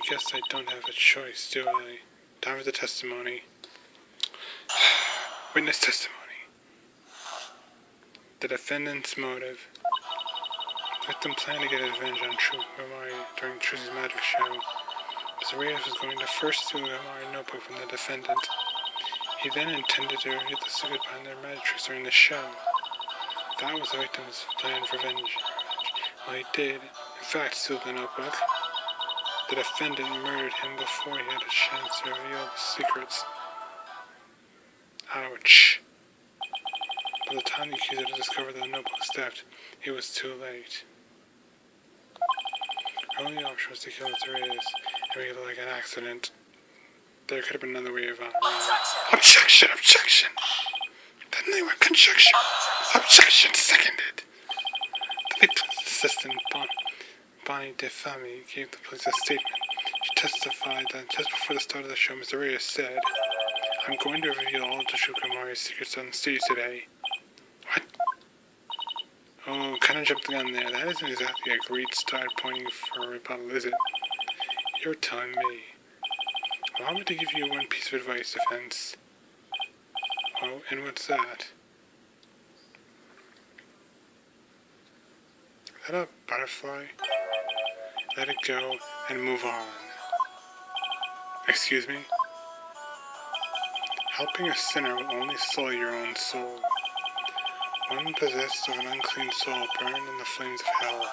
guess I don't have a choice, do I? Time for the testimony. Witness testimony. The defendant's motive. The victim planned to get revenge on Amari during Trucy's magic show. Mr. Reyes was going to first steal the Amari notebook from the defendant. He then intended to reveal the secret behind their magic tricks during the show. That was the victim's plan for revenge. Well, he did, in fact, steal the notebook. The defendant murdered him before he had a chance to reveal the secrets. Ouch. By the time the accuser discovered that the notebook was theft, it was too late. Her only option was to kill Mr. Reyes and make it like an accident. There could have been another way of Objection! Objection! Then they were conjecture. Objection seconded. The victim's assistant, Bonnie DeFami, gave the police a statement. She testified that just before the start of the show, Mr. Reyes said, "I'm going to reveal all of Toshuka Amari's secrets on stage today." What? Oh, kind of jumped the gun there. That isn't exactly a great start pointing for a rebuttal, is it? You're telling me. Allow me to give you one piece of advice, defense. Oh, and what's that? Is that a butterfly? Let it go and move on. Excuse me? Helping a sinner will only sully your own soul. One possessed of an unclean soul burn in the flames of hell,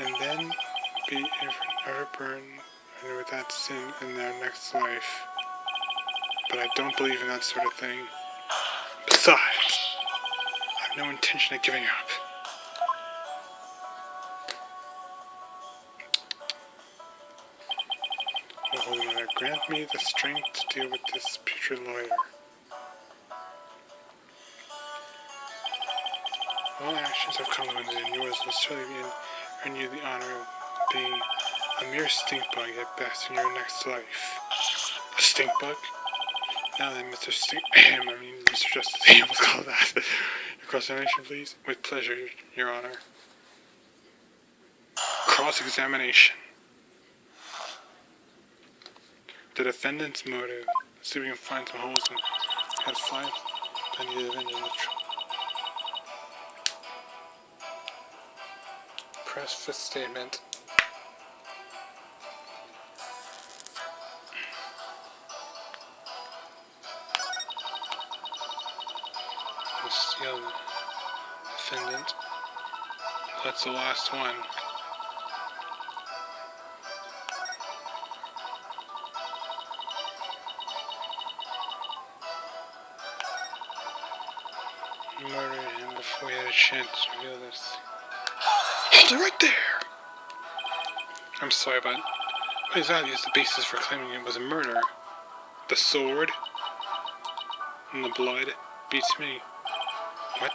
and then be ever burned with that sin in their next life. But I don't believe in that sort of thing. Besides, I have no intention of giving up. O Holy Mother, grant me the strength to deal with this putrid lawyer. All actions have consequences, and yours will surely earn you the honor of being a mere stink bug at best in your next life. A stink bug? Now then, Mr. Justice, I almost called that. Your cross-examination, please. With pleasure, Your Honor. Cross-examination. The defendant's motive. See if we can find some holes and had five plenty of revenge in the truth. Press fifth statement. This young defendant. That's the last one. Murdered him before he had a chance to reveal this. Hold it right there! I'm sorry, but what exactly is the basis for claiming it was a murder? The sword? And the blood? Beats me. What?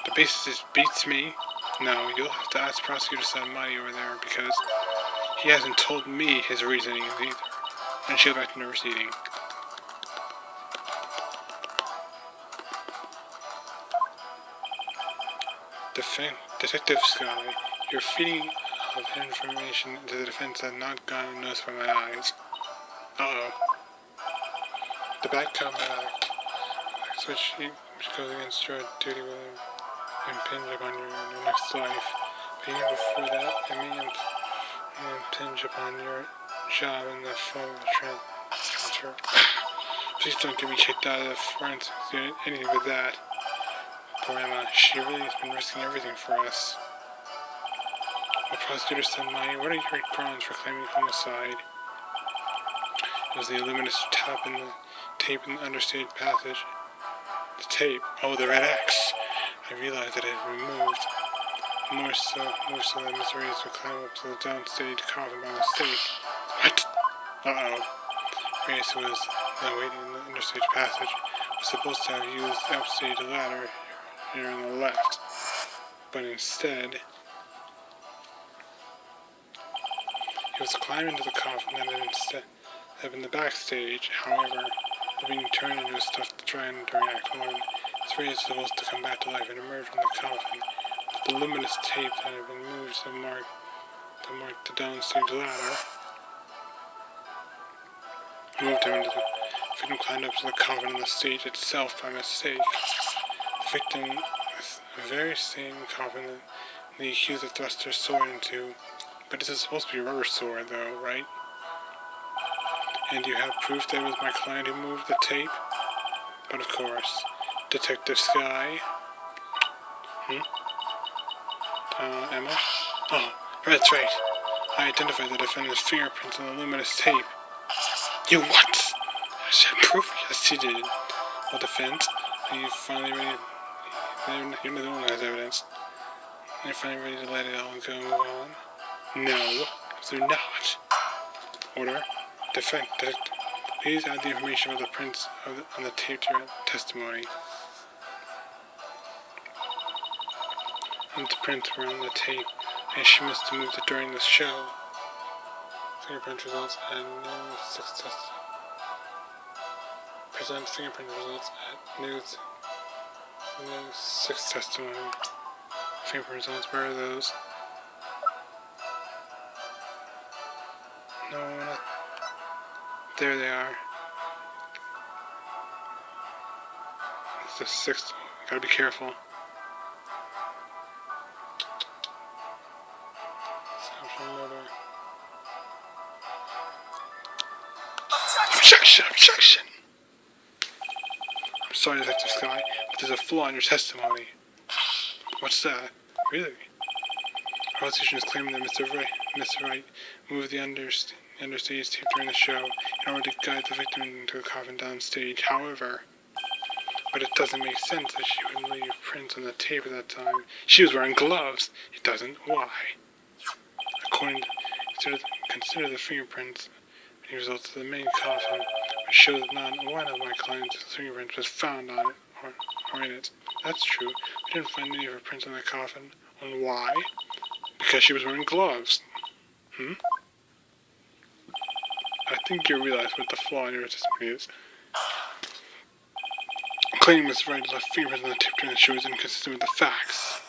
The basis beats me? No, you'll have to ask Prosecutor Salamati over there, because he hasn't told me his reasoning either. And she'll go back to the proceeding. Detective Sky, your feeding of information to the defense has not gone unnoticed by my eyes. Uh-oh. The back comeback, which goes against your duty will impinge upon your next life. But even before that, it may impinge upon your job in the form of transfer. Please don't get me kicked out of the forensics unit, anything but that. Poor Emma, she really has been risking everything for us. The prosecutor said, what are your grounds for claiming homicide? It was the luminous tape in the understated passage. The tape? Oh, the red X. I realized that it had been removed. More so that Miss Reyes would climb up to the downstage coffin by mistake. What? Uh-oh. Reyes, who was now waiting in the understage passage, was supposed to have used the upstage ladder here on the left, but instead he was climbing into the coffin that had been the backstage. However, being turned into a stuffed dragon during Act 1, his Reyes was supposed to come back to life and emerge from the coffin with the luminous tape that had been moved to mark the downstage ladder. moved him into the victim climbed up to the coffin on the stage itself by mistake. The victim was the very same coffin that the accuser thrust her sword into. But this is supposed to be a rubber sword, though, right? And you have proof that it was my client who moved the tape? But of course, Detective Sky. Emma? Oh, that's right. I identified the defendant's fingerprints on the luminous tape. You what? I said proof? Yes, you did. Well, defense, are you finally ready? You're the one who has evidence. Are you finally ready to let it all go and move on? No, absolutely not. Order. Defense. Please add the information about the prints on the tape to your testimony. And the prints were on the tape, and she must have moved it during the show. Fingerprint results at new success. Present fingerprint results at new 6 testimony. Fingerprint results, where are those? No, not. There they are. It's the 6th. Gotta be careful. Objection! I'm sorry, Detective Sky, but there's a flaw in your testimony. What's that? Really? Our prosecution is claiming that Mr. Wright moved the understage tape during the show in order to guide the victim into the coffin downstage. However, but it doesn't make sense that she would leave prints on the tape at that time. She was wearing gloves. It doesn't. Why? According to consider the fingerprints and results of the main coffin, which shows that not one of my client's fingerprints was found on it or in it. That's true. We didn't find any of her prints on the coffin. And why? Because she was wearing gloves. I think you realize what the flaw in your testimony is. Claiming Miss Wright left fingerprints on the tape during the show is inconsistent with the facts.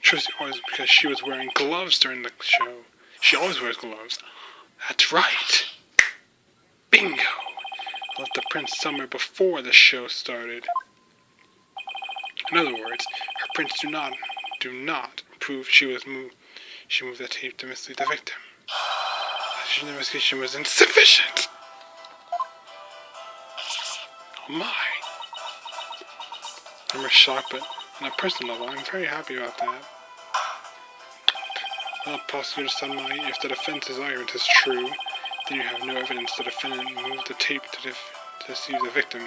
Truth was because she was wearing gloves during the show. She always wears gloves. That's right. Bingo! I left the prints somewhere before the show started. In other words, her prints do not prove she moved the tape to mislead the victim. The investigation was insufficient. Oh my. I'm shocked, but on a personal level, I'm very happy about that. Well, prosecutor Sunlight, if the defense's argument is true, then you have no evidence the defendant moved the tape to deceive the victim.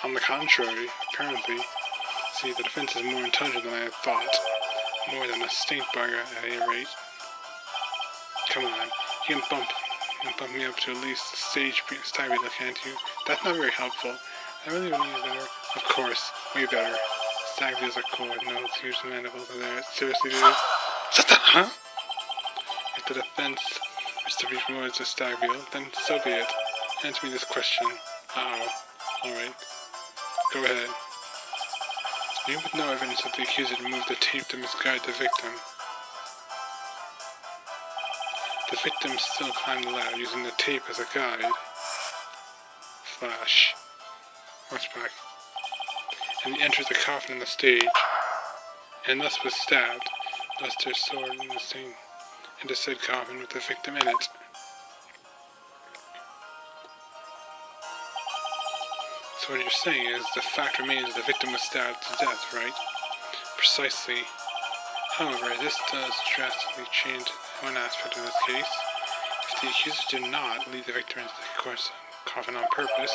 On the contrary, apparently, see, the defense is more intelligent than I had thought. More than a stink bugger at any rate. Come on, you can bump me up to at least the stage stag beetle, can't you? That's not very helpful. I really need better. Of course, way better. Stag beetles are cool with no huge mandibles are there. Seriously, dude? Shut that, huh? If the defense is to be promoted to stag beetle, then so be it. Answer me this question. Alright. Go ahead. You with no evidence that the accuser moved the tape to misguide the victim. The victim still climbed the ladder using the tape as a guide. Flash. Watch back. And he entered the coffin on the stage, and thus was stabbed, thrust her sword into said coffin with the victim in it. So what you're saying is the fact remains the victim was stabbed to death, right? Precisely. However, this does drastically change one aspect of this case. If the accuser did not lead the victim into the coffin on purpose,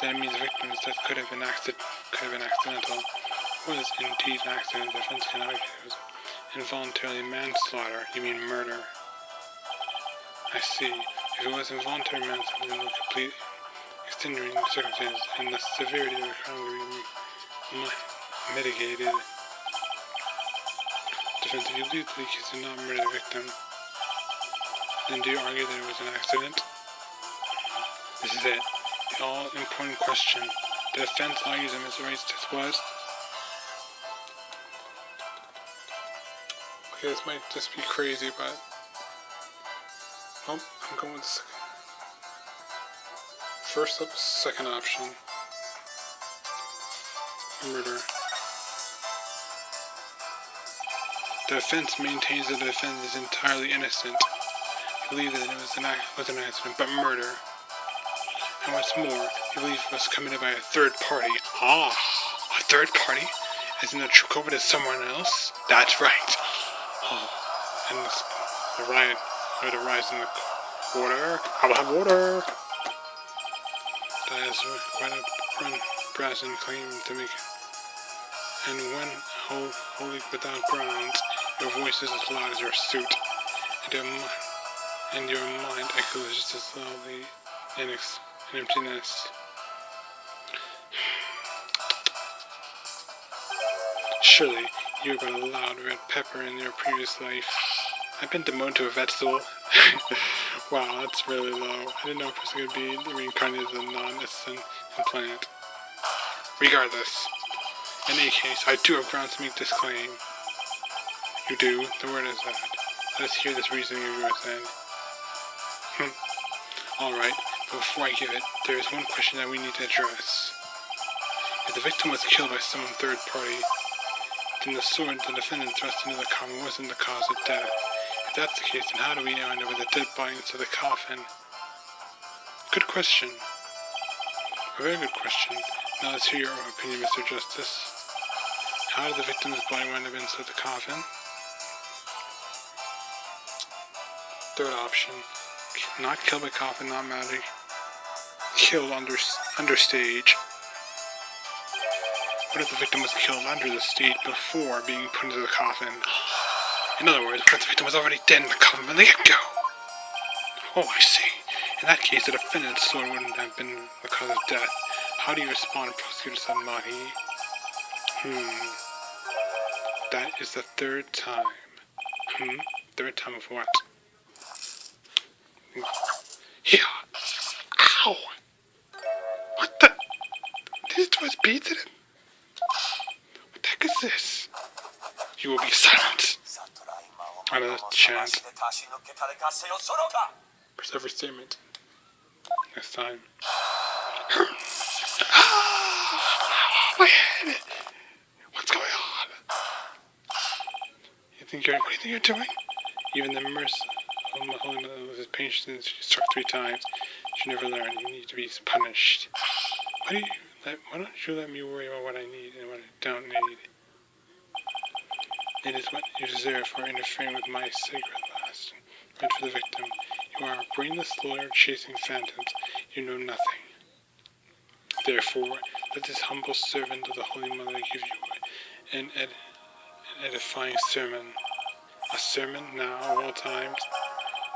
then it means the victim's death could have been accidental. Was indeed an accident. The defense can argue it was involuntary manslaughter. You mean murder? I see. If it was involuntary manslaughter, then the complete extenuating circumstances and the severity of the crime would be mitigated. Defense, if you believe the accused did not murder the victim, then do you argue that it was an accident? This is it. The all-important question. The defense argues that Mr. Wright's death was... Okay, this might just be crazy, but... Oh, I'm going with this. First up, second option. Murder. The defense maintains that the defendant is entirely innocent. He believes that it was an accident, but murder. And what's more, he believes it was committed by a third party. Ah, a third party? As in the true culprit is someone else? That's right. Oh, and the riot, or the rise in the water. I'll have water. That is quite a brazen claim to make. And when wholly without grounds, your voice is as loud as your suit, and your mind echoes just as loudly in emptiness. Surely, you were but a loud red pepper in your previous life. I've been demoted to a vegetable. Wow, that's really low. I didn't know a person could be reincarnated as a non-existent plant. Regardless, in any case, I do have grounds to make this claim. You do? The word is that. Let us hear this reasoning of yours then. Alright, but before I give it, there is one question that we need to address. If the victim was killed by someone third party, then the sword the defendant thrust into the coffin wasn't the cause of death. If that's the case, then how do we now end up with a dead body inside the coffin? Good question. A very good question. Now let's hear your opinion, Mr. Justice. How did the victim's body wind up inside the coffin? Third option. Not killed by coffin, not magic. Killed under stage. What if the victim was killed under the stage before being put into the coffin? In other words, what if the victim was already dead in the coffin from the get-go? Oh, I see. In that case, the defendant's sword wouldn't have been the cause of death. How do you respond, Prosecutor Sanmahi? That is the third time. Third time of what? Yeah. Ow! What the? These toys beats in it? What the heck is this? You will be silent. Another chant. Preserve your statement. Next time. My head! What's going on? What do you think you're doing? Even the merciful Holy Mother was his patience. She struck 3 times. She never learned. You need to be punished. Why don't you let me worry about what I need and what I don't need? It is what you deserve for interfering with my sacred last. Right for the victim. You are a brainless lawyer chasing phantoms. You know nothing. Therefore, let this humble servant of the Holy Mother give you an edifying sermon. A sermon now of all times.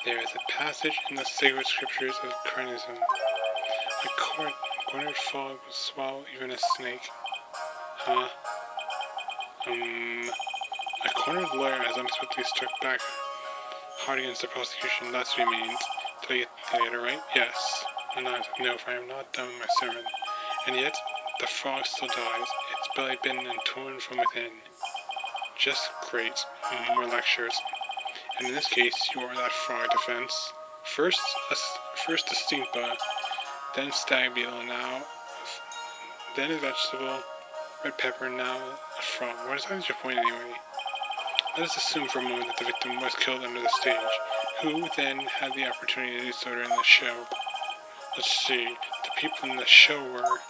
There is a passage in the sacred scriptures of Carnism. A cornered frog will swallow even a snake. Huh? A cornered lawyer has unexpectedly struck back hard against the prosecution. That's what he means. Did I get it right? Yes. No, for I am not done with my sermon. And yet, the frog still dies, its belly bitten and torn from within. Just great. More lectures. And in this case, you are that frog defense. First a stink bug, then stag beetle, then a vegetable, red pepper, now a frog. What is your point anyway? Let us assume for a moment that the victim was killed under the stage. Who then had the opportunity to do so during the show? Let's see. The people in the show were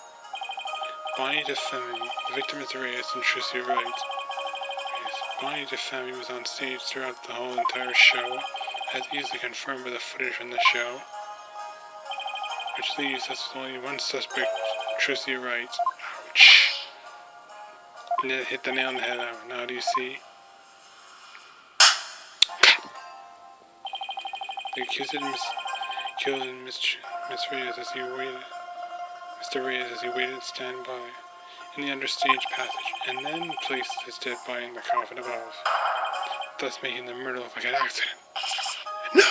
Bonnie DeFemi, the victim is Reyes, and Trucy Wright. Bonnie DeFemi was on stage throughout the whole entire show, as easily confirmed by the footage from the show, which leaves us with only one suspect, Trucy Wright. Ouch. Hit the nail on the head out. Now do you see? The accused killed Miss Reyes as he waited. Mr. Reyes as he waited standby in the understage passage, and then placed his dead body in the coffin above, thus making the murder look like an accident. No!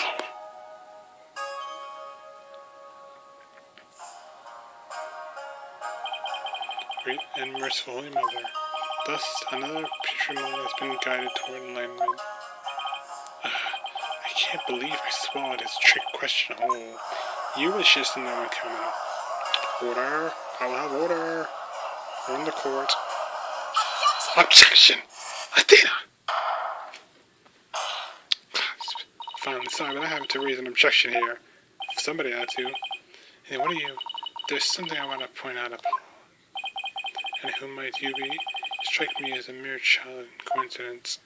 Great and merciful Holy Mother, thus another future moment has been guided toward enlightenment. I can't believe I swallowed his trick question whole. You was just another one coming. Order. I will have order. We're in the court. Objection! Athena! Fine, sorry, but I have to raise an objection here. Somebody had to. Hey, what are you? There's something I want to point out upon. And who might you be? You strike me as a mere child coincidence.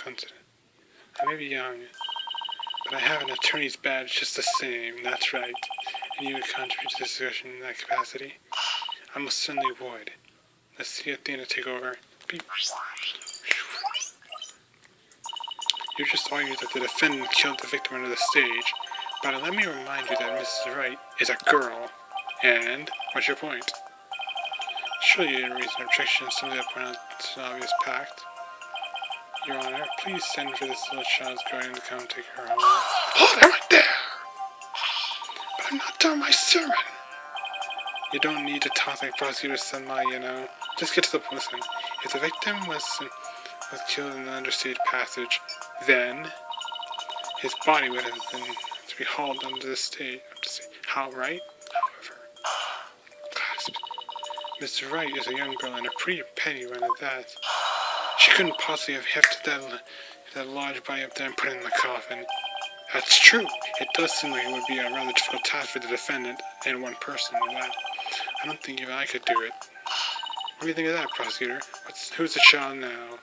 I may be young, but I have an attorney's badge just the same. That's right. And you would contribute to this discussion in that capacity? I most certainly would. Let's see Athena take over. Beep. You just argued that the defendant killed the victim under the stage, but let me remind you that Mrs. Wright is a girl. And what's your point? Surely you didn't raise an objection to something that pointed out to an obvious fact. Your Honor, please send for this little child's guardian to come take her home. Hold her right there! But I'm not done my sermon. You don't need to talk like prosecutors send my, Just get to the point. If the victim was killed in the understage passage, then his body would have been to be hauled under the stage. How, right? However, Mrs. Wright is a young girl and a pretty petty one at that. She couldn't possibly have hefted that large body up there and put it in the coffin. That's true. It does seem like it would be a rather difficult task for the defendant and one person in that. I don't think even I could do it. What do you think of that, prosecutor? Who's the child now?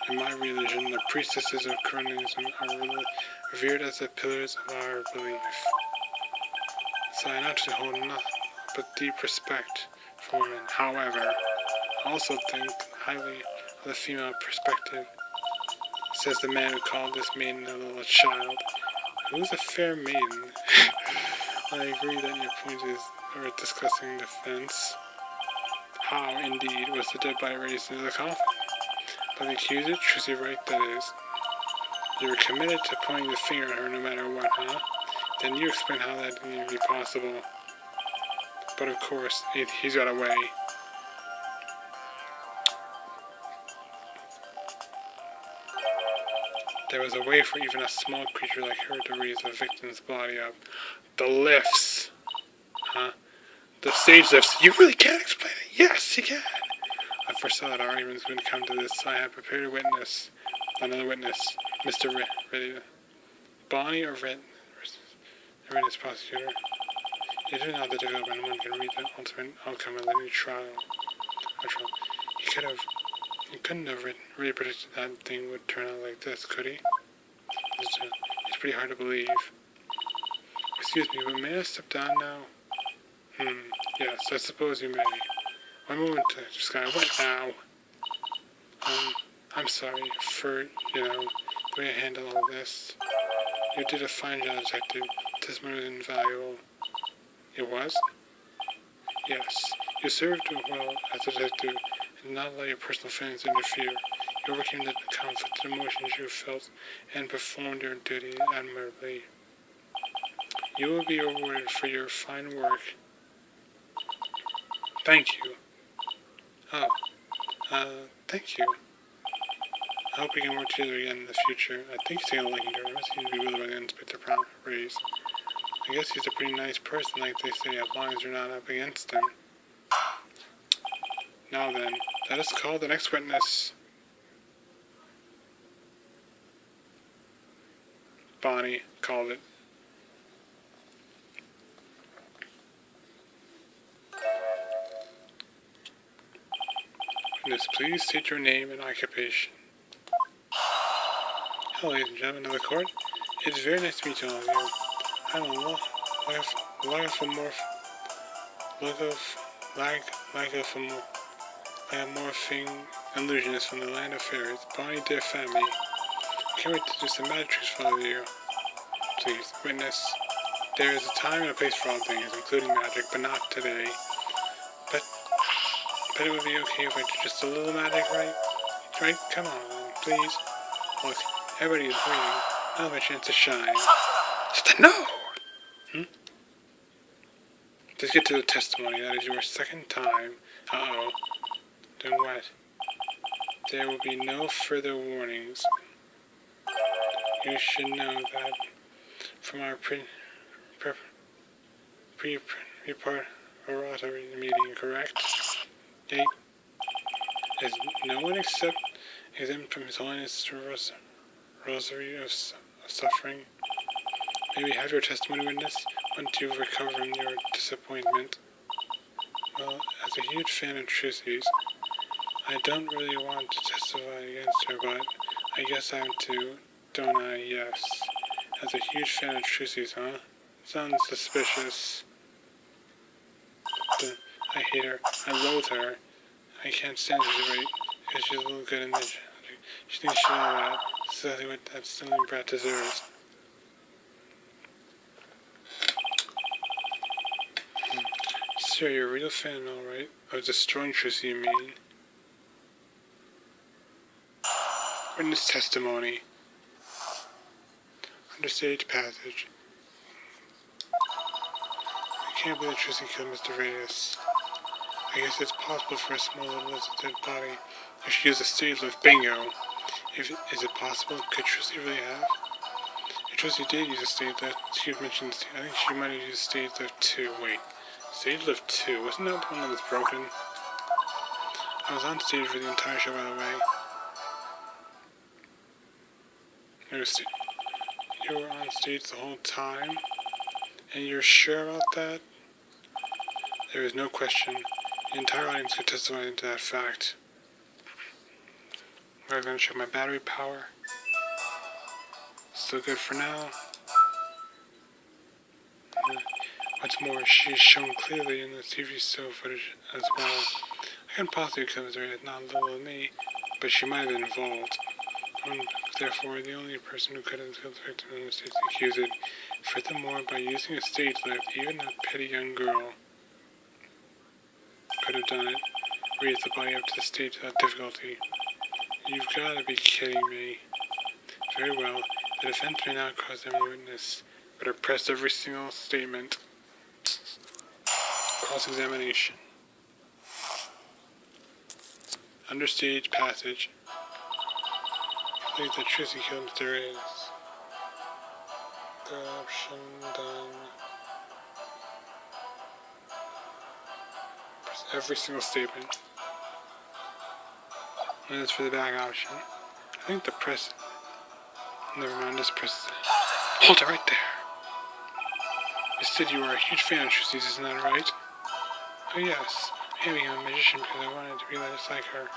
In my religion, the priestesses of Corinthianism are revered as the pillars of our belief. So I naturally hold nothing but deep respect for women. However, I also think highly of the female perspective, says the man who called this maiden a little child. Who's a fair maiden? I agree that your point is worth discussing defense. How, indeed, was the dead body raised into the coffin? By the accuser, Tracy Wright, that is. You were committed to pointing the finger at her no matter what, huh? Then you explain how that can even be possible. But of course, he's got a way. There was a way for even a small creature like her to raise the victim's body up. The lifts. Huh? The stage lifts. You really can't explain it? Yes, you can. I foresaw that arguments would come to this, so I have prepared a witness. Another witness. Mr. Ready. Bonnie or Red? Witness, prosecutor. You do know the difficult when one can read the ultimate outcome of any trial. He couldn't have really predicted that thing would turn out like this, could he? It's pretty hard to believe. Excuse me, but may I step down now? Yes, I suppose you may. One moment, Sky. What now? I'm sorry for, the way I handled all this. You did a fine job, detective. Testimony was invaluable. It was? Yes. You served well as a detective and did not let your personal feelings interfere. You overcame the conflicted emotions you felt and performed your duty admirably. You will be rewarded for your fine work. Thank you. Thank you. I hope we can work together again in the future. I think he's taking a liking to her. I must seem to be willing to Inspector Raise. I guess he's a pretty nice person, like they say, as long as you're not up against him. Now then, let us call the next witness. Bonnie, called it. Witness, please state your name and occupation. Hello, ladies and gentlemen of the court. It's very nice to meet you all of you. I'm a lagomorphing illusionist from the land of fairies. Bonnie, dear family, can't wait to do some magic tricks for all of you. Please, witness. There is a time and a place for all things, including magic, but not today. But it would be okay if I did just a little magic, right? Right? Come on, please. Look, everybody is waiting. Now's my chance to shine. No! Let's get to the testimony. That is your second time. Uh-oh. Then what? There will be no further warnings. You should know that from our preparatory meeting, correct? 8. Is no one exempt from His Holiness' rosary of suffering? May we have your testimony, witness? Want to recover from your disappointment? Well, as a huge fan of Trussy's, I don't really want to testify against her, but I guess I have to, don't I? Yes. As a huge fan of Trussy's, huh? Sounds suspicious. I hate her. I loathe her. I can't stand her, right? Because she's a little good in this. She thinks she's all that. That's exactly what that silly brat deserves. Sir, you're a real fan, alright? Of destroying Trucy, you mean? Witness testimony. Understage passage. I can't believe Trucy killed Mr. Radius. I guess it's possible for a small little dead body if she used a stage lift. Bingo! Is it possible? Could Trucy really have? If Trucy did use a stage lift, she mentioned, I think she might have used stage lift 2. Wait, stage lift 2? Wasn't that the one that was broken? I was on stage for the entire show, by the way. You were on stage the whole time? And you're sure about that? There is no question. The entire audience could testify to that fact. I'm going to check my battery power. Still good for now. What's more, she is shown clearly in the TV show footage as well. I can possibly accept her as not little of me, but she might have been involved. Therefore, the only person who could have killed the victim in the stage accused. Furthermore, by using a stage lift, even a petty young girl could have done it. Raise the body up to the stage without difficulty. You've got to be kidding me. Very well. The defense may now cross every witness, but are pressed every single statement. Cross-examination. Understage passage. Believe that Trucy killed Mr. Reyes. Good option done. Press every single statement. And as for the back option, I think the press. Never mind, just press. Hold it right there. You said you were a huge fan of Trucy's, isn't that right? Oh yes, I became a magician because I wanted to be just like her.